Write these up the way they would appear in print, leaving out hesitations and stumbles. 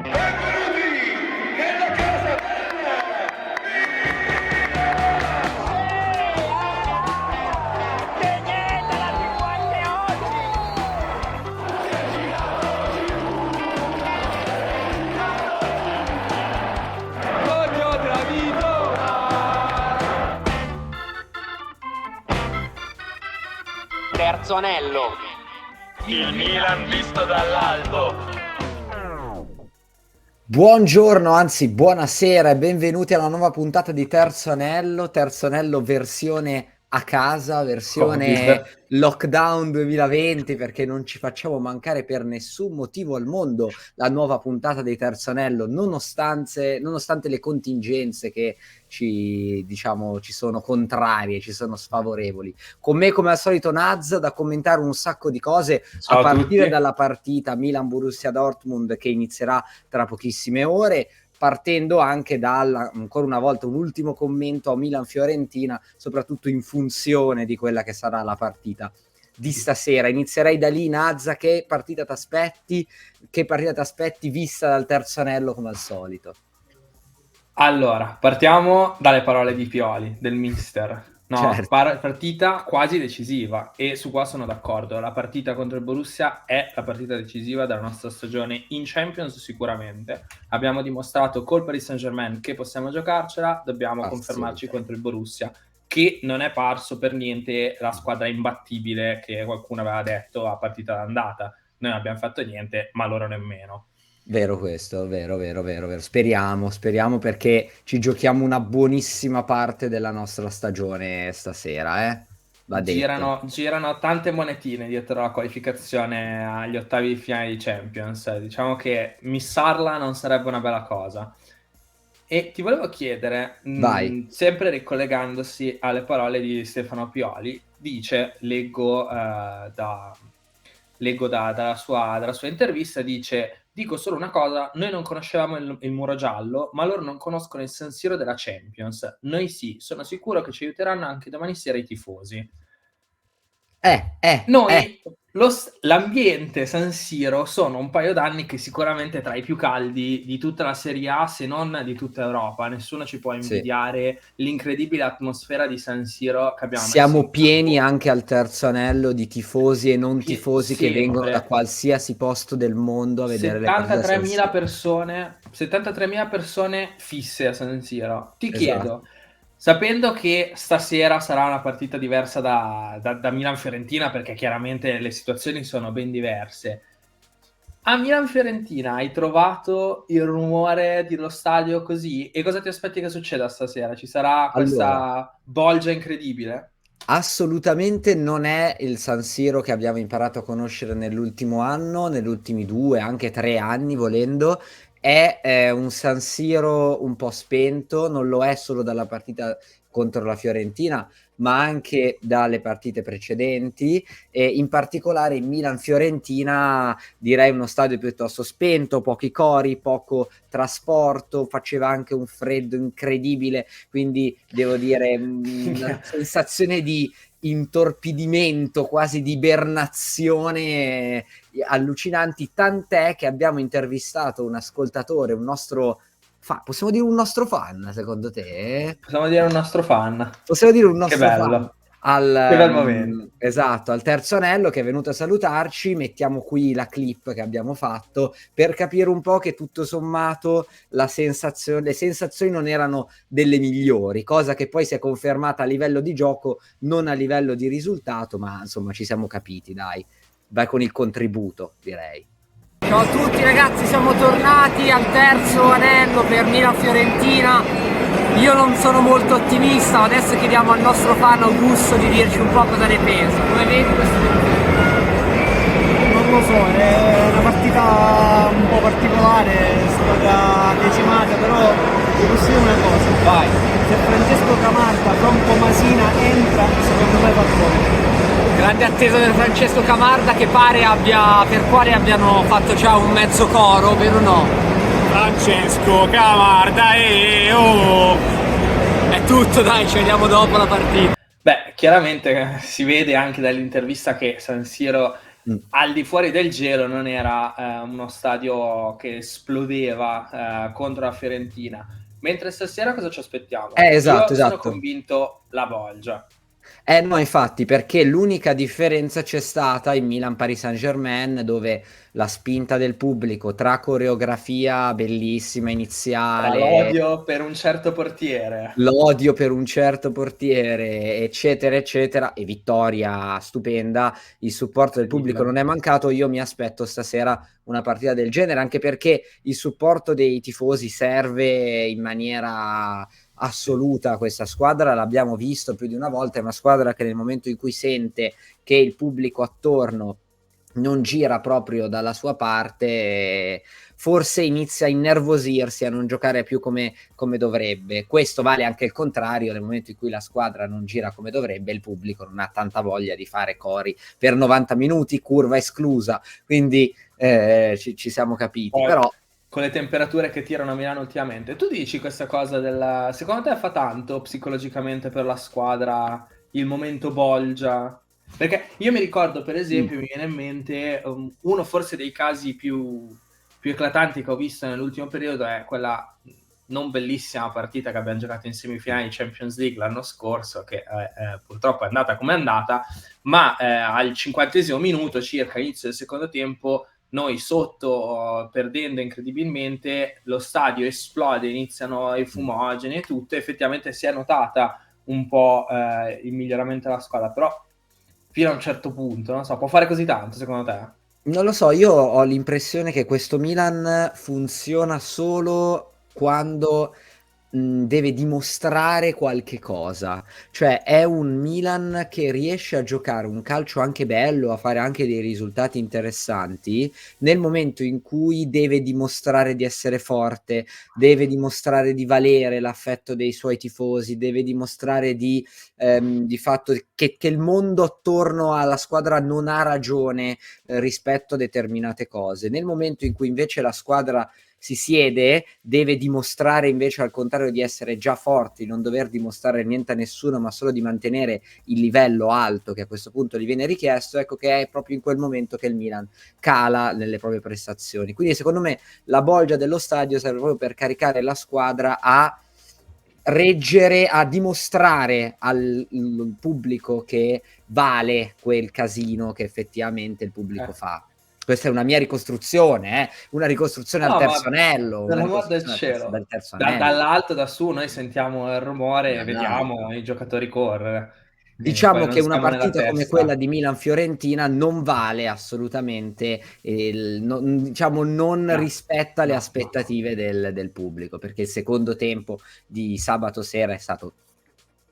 Benvenuti nella casa bella! Che niente la TV anche oggi! Voglio Travito! Terzo anello. Il Milan visto dall'alto. Buongiorno, anzi buonasera e benvenuti alla nuova puntata di Terzo Anello versione a casa, versione Covid. lockdown 2020, perché non ci facciamo mancare per nessun motivo al mondo la nuova puntata di Terzo Anello, nonostante le contingenze che ci sono contrarie, ci sono sfavorevoli. Con me come al solito Naz, da commentare un sacco di cose Ciao a a partire tutti. dalla partita Milan-Borussia Dortmund che inizierà tra pochissime ore, partendo anche ancora una volta, un ultimo commento a Milan-Fiorentina, soprattutto in funzione di quella che sarà la partita di stasera. Inizierei da lì, Nazza, che partita ti aspetti vista dal Terzo Anello come al solito? Allora, partiamo dalle parole di Pioli, del mister. No, Certo. partita quasi decisiva e su qua sono d'accordo. La partita contro il Borussia è la partita decisiva della nostra stagione in Champions sicuramente. Abbiamo dimostrato col Paris Saint-Germain che possiamo giocarcela, dobbiamo confermarci contro il Borussia, che non è parso per niente la squadra imbattibile che qualcuno aveva detto a partita d'andata. Noi non abbiamo fatto niente, ma loro nemmeno. Vero questo, vero. Speriamo perché ci giochiamo una buonissima parte della nostra stagione stasera, va detto. Girano tante monetine dietro la qualificazione agli ottavi di finale di Champions. Diciamo che missarla non sarebbe una bella cosa. E ti volevo chiedere, Vai. sempre ricollegandosi alle parole di Stefano Pioli, dice, dalla sua intervista, dice: dico solo una cosa, noi non conoscevamo il muro giallo, ma loro non conoscono il San Siro della Champions. Noi sì, sono sicuro che ci aiuteranno anche domani sera i tifosi. Noi, l'ambiente San Siro sono un paio d'anni che sicuramente è tra i più caldi di tutta la Serie A, se non di tutta Europa. Nessuno ci può Sì. invidiare l'incredibile atmosfera di San Siro che abbiamo messo Siamo in pieni campo. anche al Terzo Anello di tifosi e non tifosi che vengono da Sempre. qualsiasi posto del mondo a vedere le partite a San 73.000 Siro. persone, 73.000 persone fisse a San Siro. Ti Esatto. chiedo, sapendo che stasera sarà una partita diversa da Milan-Fiorentina, perché chiaramente le situazioni sono ben diverse, a Milan-Fiorentina hai trovato il rumore dello stadio così? E cosa ti aspetti che succeda stasera? Ci sarà Allora, questa bolgia incredibile? assolutamente non è il San Siro che abbiamo imparato a conoscere nell'ultimo anno, negli ultimi 2, anche 3 anni volendo. È un San Siro un po' spento, non lo è solo dalla partita contro la Fiorentina, ma anche dalle partite precedenti, e in particolare in Milan-Fiorentina direi uno stadio piuttosto spento, pochi cori, poco trasporto, faceva anche un freddo incredibile, quindi devo dire una sensazione di intorpidimento, quasi di ibernazione allucinanti, tant'è che abbiamo intervistato un ascoltatore, un nostro possiamo dire un nostro fan, secondo te? Possiamo dire un nostro fan. Possiamo dire un Che nostro fan bello. Che bel momento. esatto, al Terzo Anello, che è venuto a salutarci. Mettiamo qui la clip che abbiamo fatto per capire un po' che tutto sommato le sensazioni non erano delle migliori, cosa che poi si è confermata a livello di gioco, non a livello di risultato, ma insomma ci siamo capiti, dai. Vai con il contributo, direi. Ciao a tutti ragazzi, siamo tornati al Terzo Anello per Milan-Fiorentina. Io non sono molto ottimista, adesso chiediamo al nostro fan Augusto di dirci un po' cosa ne pensa. Come vedi questo? Non lo so, è una partita un po' particolare, squadra decimata, però ti posso dire una cosa. Vai. Se Francesco Camarda, Franco Masina entra, secondo me va fuori. Grande attesa per Francesco Camarda, che pare per quale abbiano fatto già un mezzo coro, vero o no? Francesco Camarda, oh! È tutto, dai, ci vediamo dopo la partita. Beh, chiaramente si vede anche dall'intervista che San Siro al di fuori del gelo non era uno stadio che esplodeva contro la Fiorentina. Mentre stasera cosa ci aspettiamo? Esatto, Io sono esatto. convinto la Bolgia. No, infatti, perché l'unica differenza c'è stata in Milan-Paris Saint-Germain, dove la spinta del pubblico tra coreografia bellissima Tra iniziale, l'odio per un certo portiere. l'odio per un certo portiere, eccetera, eccetera, e vittoria stupenda, il supporto del pubblico non è mancato. Io mi aspetto stasera una partita del genere, anche perché il supporto dei tifosi serve in maniera assoluta a questa squadra. L'abbiamo visto più di una volta, è una squadra che nel momento in cui sente che il pubblico attorno non gira proprio dalla sua parte, forse inizia a innervosirsi, a non giocare più come dovrebbe. Questo vale anche il contrario: nel momento in cui la squadra non gira come dovrebbe, il pubblico non ha tanta voglia di fare cori per 90 minuti, curva esclusa, quindi ci siamo capiti. Poi, Però con le temperature che tirano a Milano ultimamente, tu dici questa cosa secondo te fa tanto psicologicamente per la squadra il momento Bolgia? Perché io mi ricordo, per esempio, mi viene in mente uno forse dei casi più eclatanti che ho visto nell'ultimo periodo è quella non bellissima partita che abbiamo giocato in semifinale di Champions League l'anno scorso, che purtroppo è andata come è andata, ma al 50° minuto circa, inizio del secondo tempo, noi sotto, perdendo incredibilmente, lo stadio esplode, iniziano i fumogeni e tutto, effettivamente si è notata un po' il miglioramento della squadra, però fino a un certo punto, non so, può fare così tanto secondo te? non lo so, io ho l'impressione che questo Milan funziona solo quando deve dimostrare qualche cosa. Cioè è un Milan che riesce a giocare un calcio anche bello, a fare anche dei risultati interessanti nel momento in cui deve dimostrare di essere forte, deve dimostrare di valere l'affetto dei suoi tifosi, deve dimostrare di fatto che il mondo attorno alla squadra non ha ragione rispetto a determinate cose. Nel momento in cui invece la squadra si siede, deve dimostrare invece al contrario di essere già forti, non dover dimostrare niente a nessuno, ma solo di mantenere il livello alto che a questo punto gli viene richiesto. Ecco che è proprio in quel momento che il Milan cala nelle proprie prestazioni. Quindi secondo me la bolgia dello stadio serve proprio per caricare la squadra a reggere, a dimostrare al pubblico che vale quel casino che effettivamente il pubblico fa. Questa è una mia ricostruzione, una ricostruzione al terzo anello. Per l'amor del cielo, Del terzo anello. dall'alto, da su, noi sentiamo il rumore e vediamo i giocatori correre. Diciamo che una partita come quella di Milan-Fiorentina non vale assolutamente, non rispetta le aspettative del pubblico, perché il secondo tempo di sabato sera è stato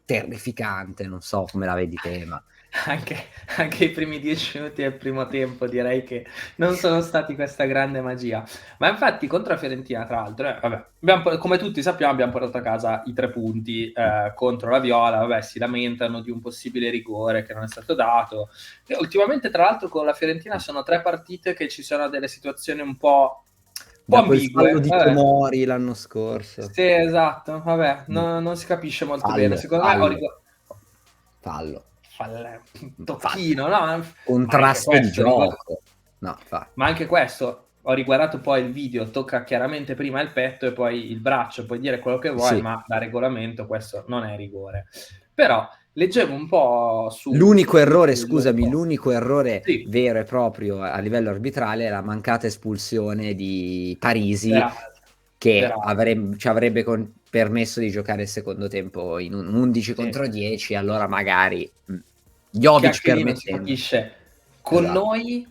terrificante, non so come la vedi te, ma anche i primi 10 minuti del primo tempo direi che non sono stati questa grande magia, ma infatti contro la Fiorentina, tra l'altro, vabbè, come tutti sappiamo, abbiamo portato a casa i 3 punti contro la Viola. Vabbè, si lamentano di un possibile rigore che non è stato dato, e ultimamente tra l'altro con la Fiorentina sono 3 partite che ci sono delle situazioni un po' da quel ambigue. fallo di Tomori l'anno scorso. Sì, esatto, vabbè, non si capisce molto bene, secondo me fallo. Tocchino, no? Contrasto di gioco. No, ma anche questo, ho riguardato poi il video, tocca chiaramente prima il petto e poi il braccio, puoi dire quello che vuoi, sì, ma da regolamento questo non è rigore. Però leggevo un po' su... L'unico errore sì, vero e proprio a livello arbitrale è la mancata espulsione di Parisi, che ci avrebbe permesso di giocare il secondo tempo in un 11 contro 10, allora magari Jovic permettendo. Capisce. Con noi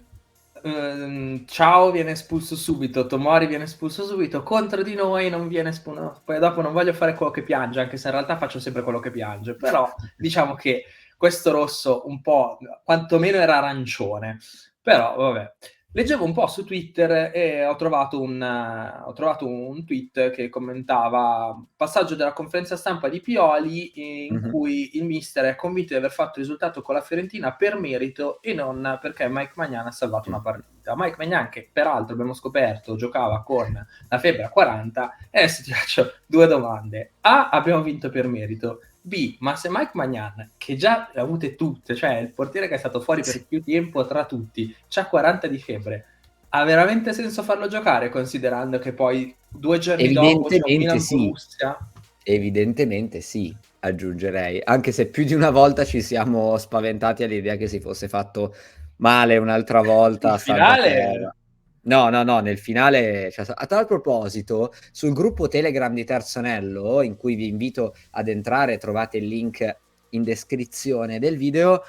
Ciao viene espulso subito, Tomori viene espulso subito, contro di noi non viene espulso. Poi dopo non voglio fare quello che piange, anche se in realtà faccio sempre quello che piange, però diciamo che questo rosso un po' quantomeno era arancione, però vabbè. Leggevo un po' su Twitter e ho trovato un tweet che commentava passaggio della conferenza stampa di Pioli in cui il mister è convinto di aver fatto il risultato con la Fiorentina per merito e non perché Mike Maignan ha salvato una partita. Mike Maignan, che peraltro abbiamo scoperto giocava con la febbre a 40, e adesso ti faccio 2 domande. A, abbiamo vinto per merito. B, ma se Mike Maignan, che già le ha avute tutte, cioè il portiere che è stato fuori per più tempo tra tutti, c'ha 40 di febbre, ha veramente senso farlo giocare, considerando che poi 2 giorni dopo c'è un Evidentemente sì. Milan-Borussia? Evidentemente sì, aggiungerei, anche se più di una volta ci siamo spaventati all'idea che si fosse fatto male un'altra volta Il a Santa finale... Terra. No, no, no, nel finale, cioè, a tal proposito, sul gruppo Telegram di Terzo Anello, in cui vi invito ad entrare, trovate il link in descrizione del video,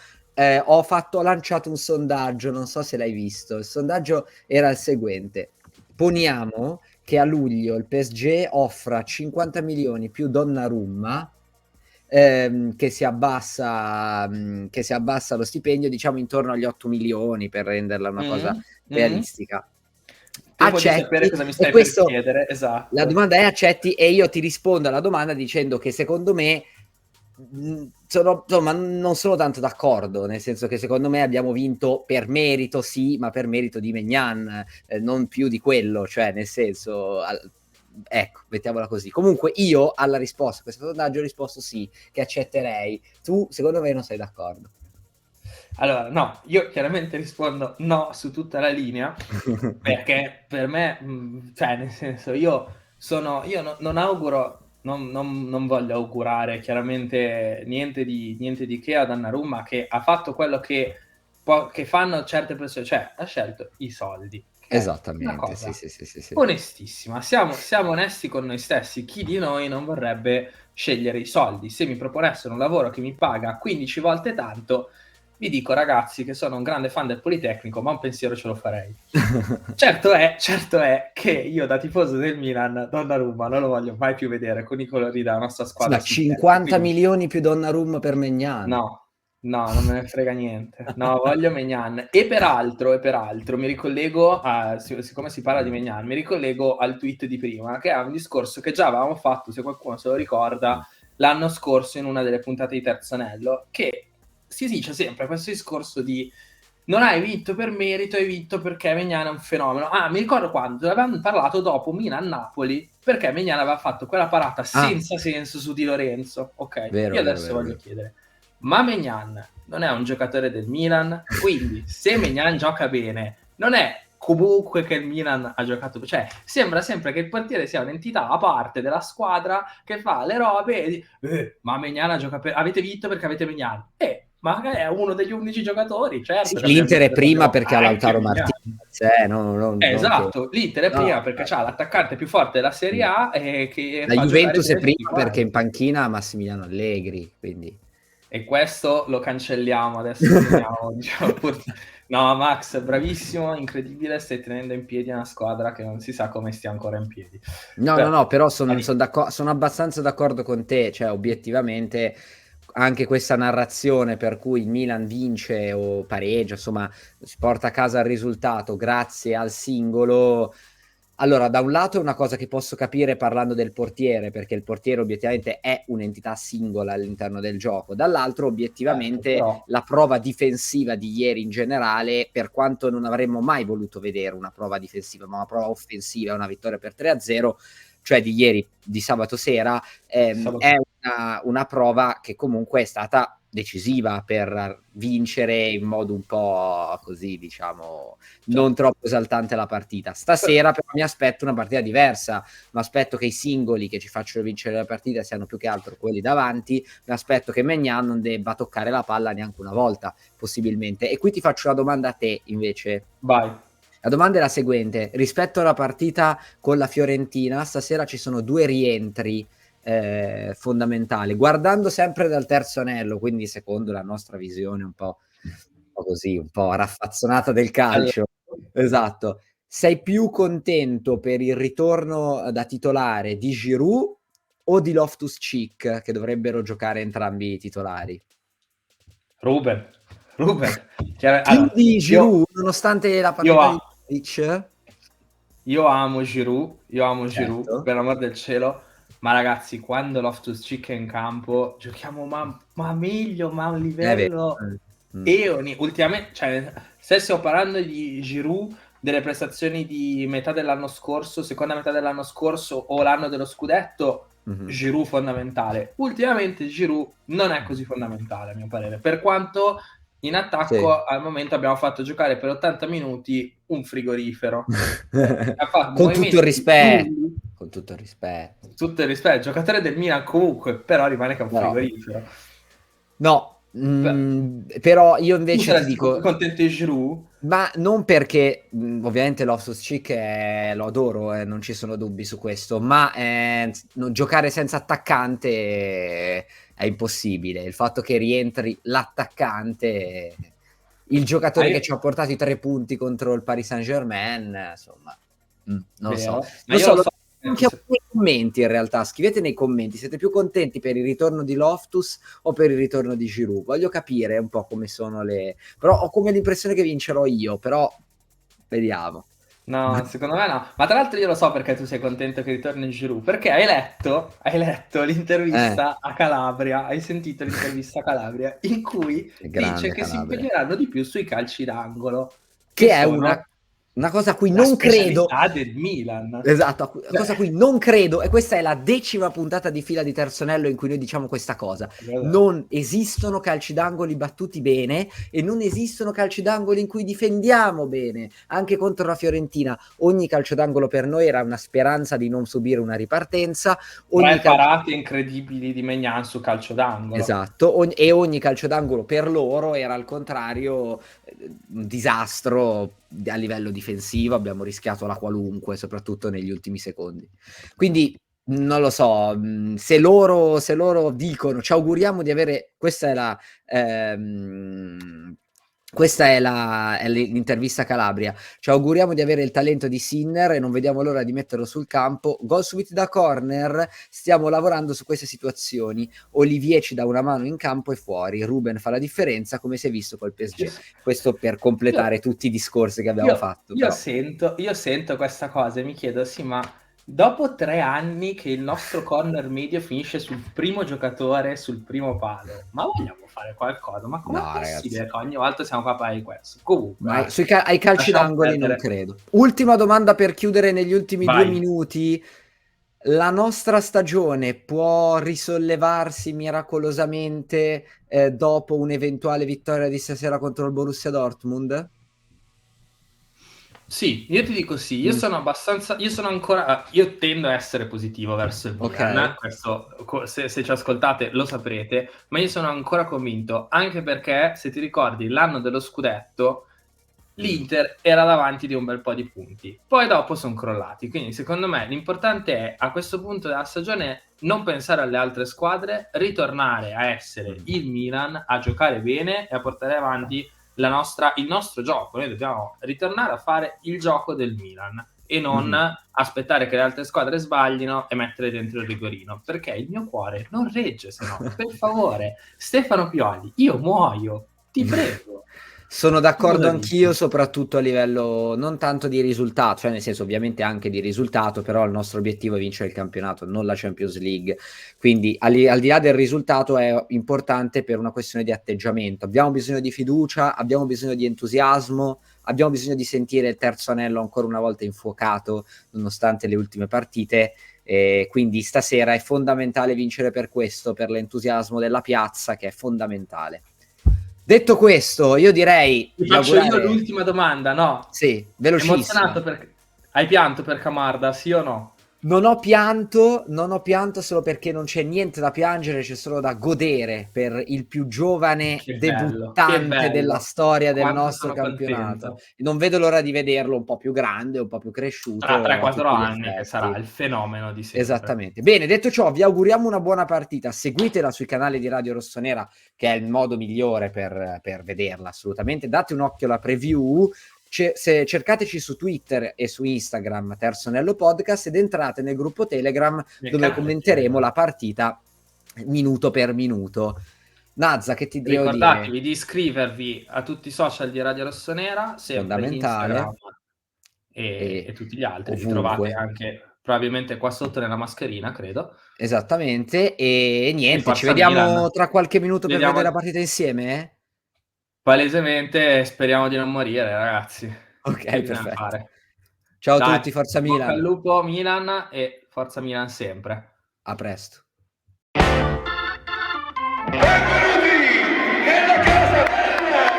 ho lanciato un sondaggio, non so se l'hai visto. Il sondaggio era il seguente: poniamo che a luglio il PSG offra 50 milioni più Donnarumma, che si abbassa lo stipendio, diciamo intorno agli 8 milioni per renderla una cosa realistica. Temo di sapere Accetti? cosa mi E stai per questo, chiedere, esatto. la domanda è accetti, e io ti rispondo alla domanda dicendo che secondo me insomma, non sono tanto d'accordo, nel senso che secondo me abbiamo vinto per merito, sì, ma per merito di Maignan, non più di quello, cioè nel senso, ecco, mettiamola così. Comunque io alla risposta a questo sondaggio ho risposto sì, che accetterei. Tu secondo me non sei d'accordo. Allora, no, io chiaramente rispondo no su tutta la linea, perché per me, cioè nel senso, non auguro, non voglio augurare chiaramente niente di che a Donnarumma, che ha fatto quello che fanno certe persone, cioè ha scelto i soldi. Esattamente, Una cosa sì. onestissima, siamo onesti con noi stessi. Chi di noi non vorrebbe scegliere i soldi? Se mi proponessero un lavoro che mi paga 15 volte tanto, vi dico ragazzi che sono un grande fan del Politecnico, ma un pensiero ce lo farei. certo è che io da tifoso del Milan Donnarumma non lo voglio mai più vedere con i colori della nostra squadra. Ma 50 milioni più Donnarumma per Maignan? No, non me ne frega niente. No, voglio Maignan. E peraltro, mi ricollego siccome si parla di Maignan, mi ricollego al tweet di prima, che è un discorso che già avevamo fatto, se qualcuno se lo ricorda, l'anno scorso in una delle puntate di Terzo Anello, che si dice sempre questo discorso di non hai vinto per merito, hai vinto perché Maignan è un fenomeno. Mi ricordo quando avevamo parlato dopo Milan-Napoli, perché Maignan aveva fatto quella parata senza senso su Di Lorenzo. Ok, vero, io adesso vero, voglio chiedere, ma Maignan non è un giocatore del Milan? Quindi se Maignan gioca bene, non è comunque che il Milan ha giocato, cioè sembra sempre che il portiere sia un'entità a parte della squadra che fa le robe e ma Maignan avete vinto perché avete Maignan. Ma è uno degli 11 giocatori, certo. Sì, l'Inter è prima perché ha Lautaro Martinez. Esatto, l'Inter è prima perché c'ha l'attaccante più forte della Serie A e che la Juventus è prima perché in panchina ha Massimiliano Allegri, quindi. E questo lo cancelliamo adesso. Diciamo, no, Max, bravissimo, incredibile, stai tenendo in piedi una squadra che non si sa come stia ancora in piedi. No, però sono abbastanza d'accordo con te, cioè obiettivamente anche questa narrazione per cui il Milan vince o pareggia, insomma, si porta a casa il risultato grazie al singolo. Allora, da un lato è una cosa che posso capire parlando del portiere, perché il portiere obiettivamente è un'entità singola all'interno del gioco. Dall'altro, obiettivamente, la prova difensiva di ieri in generale, per quanto non avremmo mai voluto vedere una prova difensiva, ma una prova offensiva, una vittoria per 3-0, cioè di ieri, di sabato sera, è una prova che comunque è stata decisiva per vincere in modo un po' così, diciamo, non troppo esaltante la partita. Stasera però mi aspetto una partita diversa, mi aspetto che i singoli che ci facciano vincere la partita siano più che altro quelli davanti, mi aspetto che Maignan non debba toccare la palla neanche una volta, possibilmente. E qui ti faccio una domanda a te, invece. Vai. La domanda è la seguente: rispetto alla partita con la Fiorentina, stasera ci sono 2 rientri fondamentali, guardando sempre dal Terzo Anello, quindi secondo la nostra visione un po' così, un po' raffazzonata del calcio. Esatto. Sei più contento per il ritorno da titolare di Giroud o di Loftus-Cheek, che dovrebbero giocare entrambi i titolari? Ruben. Più di Giroud, nonostante la partita di Modric? Io amo Giroud, per l'amor del cielo. Ma ragazzi, quando Loftus-Cheek è in campo, giochiamo ma meglio, ma a un livello ultimamente, cioè, se stiamo parlando di Giroud, delle prestazioni di metà dell'anno scorso, seconda metà dell'anno scorso o l'anno dello scudetto, Mhm. Giroud fondamentale. Ultimamente Giroud non è così fondamentale a mio parere, per quanto in attacco Sì. al momento abbiamo fatto giocare per 80 minuti un frigorifero. Ha fatto Con tutto il movimenti rispetto, lunghi, con tutto il rispetto. tutto il rispetto, il giocatore del Milan comunque, però rimane che è un Però, frigorifero. no, Beh, però io tu invece ti saresti più dico, contento di Giroud? ma non perché, ovviamente Loftus-Cheek lo adoro, non ci sono dubbi su questo, ma giocare senza attaccante è impossibile. Il fatto che rientri l'attaccante, il Ah, giocatore che io- ci ha portato i 3 punti contro il Paris Saint-Germain, insomma, non lo so. Vero? Ma Non io so, lo lo so anche nei commenti in realtà, scrivete nei commenti, siete più contenti per il ritorno di Loftus o per il ritorno di Giroud? Voglio capire un po' come sono le... Però ho come l'impressione che vincerò io, però vediamo. No, secondo me no. Ma tra l'altro io lo so perché tu sei contento che ritorni Giroud, perché hai letto l'intervista a Calabria, hai sentito l'intervista a Calabria, in cui È dice grande che si Calabria. impegneranno di più sui calci d'angolo, che Che è sono una cosa a cui la non credo. specialità del Milan. Esatto, Cioè, cosa a cui non credo, e questa è la 10ª puntata di fila di Terzonello in cui noi diciamo questa cosa. Non esistono calci d'angoli battuti bene e non esistono calci d'angolo in cui difendiamo bene. Anche contro la Fiorentina, ogni calcio d'angolo per noi era una speranza di non subire una ripartenza. Ogni tre parate incredibili di Maignan su calcio d'angolo. Esatto, e ogni calcio d'angolo per loro era al contrario un disastro a livello difensivo, abbiamo rischiato la qualunque, soprattutto negli ultimi secondi. Quindi non lo so, se loro dicono ci auguriamo di avere, questa è l'intervista a Calabria. Ci auguriamo di avere il talento di Sinner e non vediamo l'ora di metterlo sul campo. Gol subiti da corner, stiamo lavorando su queste situazioni. Olivier ci dà una mano in campo e fuori. Ruben fa la differenza, come si è visto col PSG. Questo per completare tutti i discorsi che abbiamo fatto. Io sento questa cosa e mi chiedo, sì, ma dopo 3 anni che il nostro corner medio finisce sul primo giocatore, sul primo palo, ma vogliamo fare qualcosa? Ma com'è No, possibile ragazzi. che ogni volta siamo capaci di questo? Comunque, Ma ai calci lasciamo d'angoli non perdere. credo. Ultima domanda per chiudere negli ultimi 2 Vai. minuti. La nostra stagione può risollevarsi miracolosamente dopo un'eventuale vittoria di stasera contro il Borussia Dortmund? Sì, io ti dico sì, io sono ancora, io tendo a essere positivo verso il Milan, Ok. questo, se ci ascoltate lo saprete, ma io sono ancora convinto, anche perché, se ti ricordi, l'anno dello scudetto, l'Inter era davanti di un bel po' di punti, poi dopo sono crollati, quindi secondo me l'importante è, a questo punto della stagione, non pensare alle altre squadre, ritornare a essere il Milan, a giocare bene e a portare avanti il nostro gioco. Noi dobbiamo ritornare a fare il gioco del Milan e non aspettare che le altre squadre sbaglino e mettere dentro il rigorino, perché il mio cuore non regge, se no. Per favore, Stefano Pioli, io muoio, ti prego. Sono d'accordo Cosa anch'io, dici? soprattutto a livello non tanto di risultato, cioè nel senso ovviamente anche di risultato, però il nostro obiettivo è vincere il campionato, non la Champions League. Quindi al di là del risultato è importante per una questione di atteggiamento. Abbiamo bisogno di fiducia, abbiamo bisogno di entusiasmo, abbiamo bisogno di sentire il terzo anello ancora una volta infuocato, nonostante le ultime partite. Quindi stasera è fondamentale vincere per questo, per l'entusiasmo della piazza, che è fondamentale. Detto questo, io direi Ti di faccio io augurare... l'ultima domanda, no? Sì, velocissimo. Hai pianto per Camarda, sì o no? Non ho pianto solo perché non c'è niente da piangere, c'è solo da godere per il più giovane Che debuttante della bello. storia del Quanto nostro sono campionato. contento. Non vedo l'ora di vederlo un po' più grande, un po' più cresciuto Tra a 3-4 tutti gli anni che sarà effetti. il fenomeno di sempre. Esattamente. Bene, detto ciò, vi auguriamo una buona partita. Seguitela sui canali di Radio Rossonera, che è il modo migliore per vederla, assolutamente. Date un occhio alla preview. Se cercateci su Twitter e su Instagram Terzonello Podcast ed entrate nel gruppo Telegram dove commenteremo la partita minuto per minuto. Nazza, che ti devo dire? Ricordatevi di iscrivervi a tutti i social di Radio Rossonera, sempre Fondamentale. Instagram e tutti gli altri. Li trovate Ovunque. anche probabilmente qua sotto nella mascherina, credo. Esattamente. E E niente, ci forza vediamo Milan. tra qualche minuto per Vediamo vedere la partita insieme? palesemente, speriamo di non morire, ragazzi. Ok, Che bisogna perfetto. fare? Ciao a Dai, tutti, forza bocca al Milan. lupo Milan e forza Milan sempre. A presto. Benvenuti nella casa bella!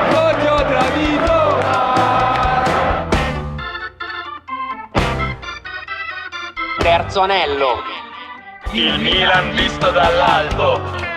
Voglio Davito! Terzo anello. Il Milan visto dall'alto!